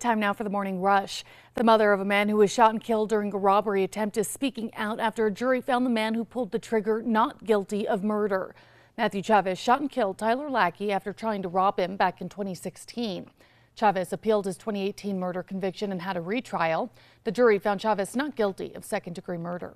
Time now for the morning rush. The mother of a man who was shot and killed during a robbery attempt is speaking out after a jury found the man who pulled the trigger not guilty of murder. Matthew Chavez shot and killed Tyler Lackey after trying to rob him back in 2016. Chavez appealed his 2018 murder conviction and had a retrial. The jury found Chavez not guilty of second-degree murder.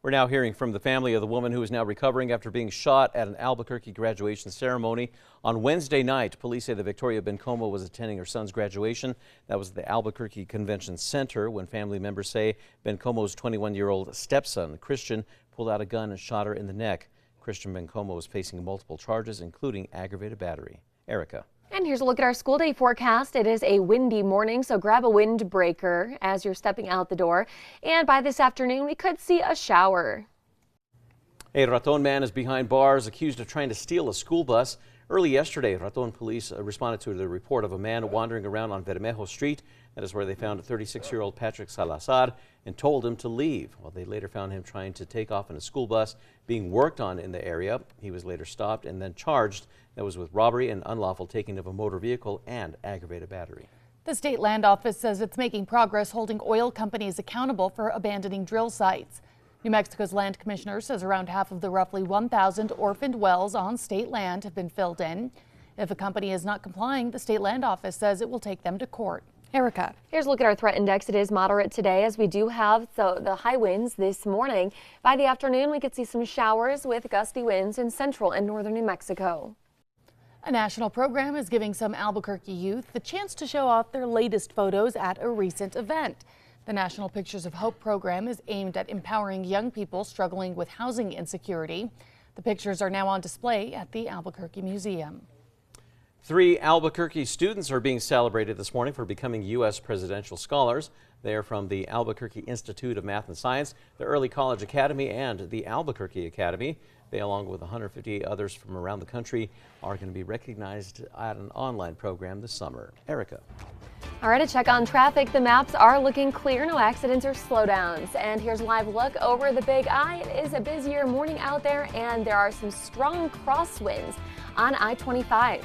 We're now hearing from the family of the woman who is now recovering after being shot at an Albuquerque graduation ceremony. On Wednesday night, police say that Victoria Bencomo was attending her son's graduation. That was at the Albuquerque Convention Center when family members say Bencomo's 21-year-old stepson, Christian, pulled out a gun and shot her in the neck. Christian Bencomo is facing multiple charges, including aggravated battery. Erica. And here's a look at our school day forecast. It is a windy morning, so grab a windbreaker as you're stepping out the door. And by this afternoon, we could see a shower. A Raton man is behind bars accused of trying to steal a school bus. Early yesterday, Raton police responded to the report of a man wandering around on Bermejo Street. That is where they found 36-year-old Patrick Salazar and told him to leave. Well, they later found him trying to take off in a school bus being worked on in the area. He was later stopped and then charged. That was with robbery and unlawful taking of a motor vehicle and aggravated battery. The state land office says it's making progress holding oil companies accountable for abandoning drill sites. New Mexico's land commissioner says around half of the roughly 1,000 orphaned wells on state land have been filled in. If a company is not complying, the state land office says it will take them to court. Erica. Here's a look at our threat index. It is moderate today as we do have the high winds this morning. By the afternoon, we could see some showers with gusty winds in central and northern New Mexico. A national program is giving some Albuquerque youth the chance to show off their latest photos at a recent event. The National Pictures of Hope program is aimed at empowering young people struggling with housing insecurity. The pictures are now on display at the Albuquerque Museum. 3 Albuquerque students are being celebrated this morning for becoming U.S. presidential scholars. They are from the Albuquerque Institute of Math and Science, the Early College Academy, and the Albuquerque Academy. They, along with 158 others from around the country, are going to be recognized at an online program this summer. Erica. All right, a check on traffic. The maps are looking clear. No accidents or slowdowns. And here's a live look over the Big I. It is a busier morning out there, and there are some strong crosswinds on I-25.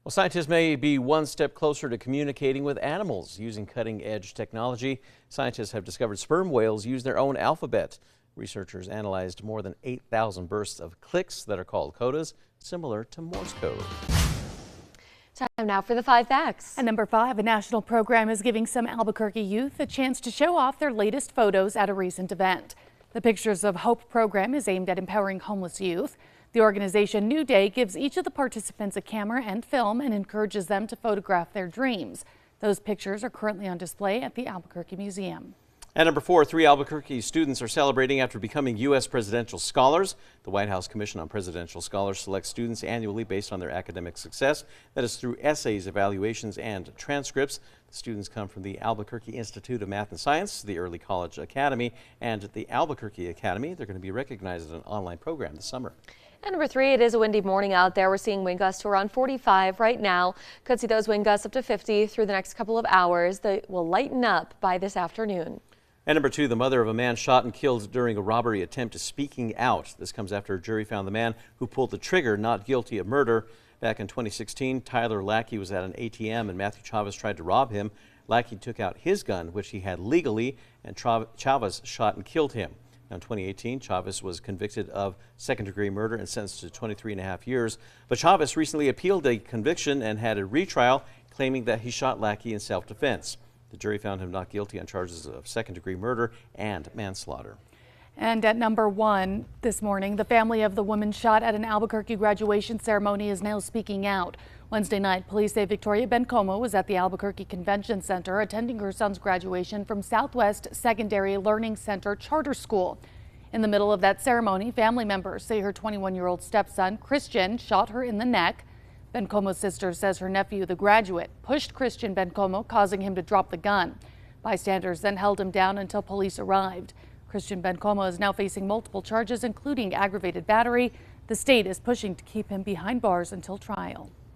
Well, scientists may be one step closer to communicating with animals using cutting-edge technology. Scientists have discovered sperm whales use their own alphabet. Researchers analyzed more than 8,000 bursts of clicks that are called codas, similar to Morse code. Time now for the 5 facts. And number 5, a national program is giving some Albuquerque youth a chance to show off their latest photos at a recent event. The Pictures of Hope program is aimed at empowering homeless youth. The organization New Day gives each of the participants a camera and film and encourages them to photograph their dreams. Those pictures are currently on display at the Albuquerque Museum. And number 4, 3 Albuquerque students are celebrating after becoming U.S. presidential scholars. The White House Commission on Presidential Scholars selects students annually based on their academic success. That is through essays, evaluations, and transcripts. The students come from the Albuquerque Institute of Math and Science, the Early College Academy, and the Albuquerque Academy. They're going to be recognized in an online program this summer. And number 3, it is a windy morning out there. We're seeing wind gusts to around 45 right now. Could see those wind gusts up to 50 through the next couple of hours. They will lighten up by this afternoon. And number 2, the mother of a man shot and killed during a robbery attempt is speaking out. This comes after a jury found the man who pulled the trigger not guilty of murder. Back in 2016, Tyler Lackey was at an ATM and Matthew Chavez tried to rob him. Lackey took out his gun, which he had legally, and Chavez shot and killed him. Now, in 2018, Chavez was convicted of second-degree murder and sentenced to 23.5 years. But Chavez recently appealed a conviction and had a retrial, claiming that he shot Lackey in self-defense. The jury found him not guilty on charges of second-degree murder and manslaughter. And at number 1 this morning, the family of the woman shot at an Albuquerque graduation ceremony is now speaking out. Wednesday night, police say Victoria Bencomo was at the Albuquerque Convention Center attending her son's graduation from Southwest Secondary Learning Center Charter School. In the middle of that ceremony, family members say her 21-year-old stepson, Christian, shot her in the neck. Bencomo's sister says her nephew, the graduate, pushed Christian Bencomo, causing him to drop the gun. Bystanders then held him down until police arrived. Christian Bencomo is now facing multiple charges, including aggravated battery. The state is pushing to keep him behind bars until trial.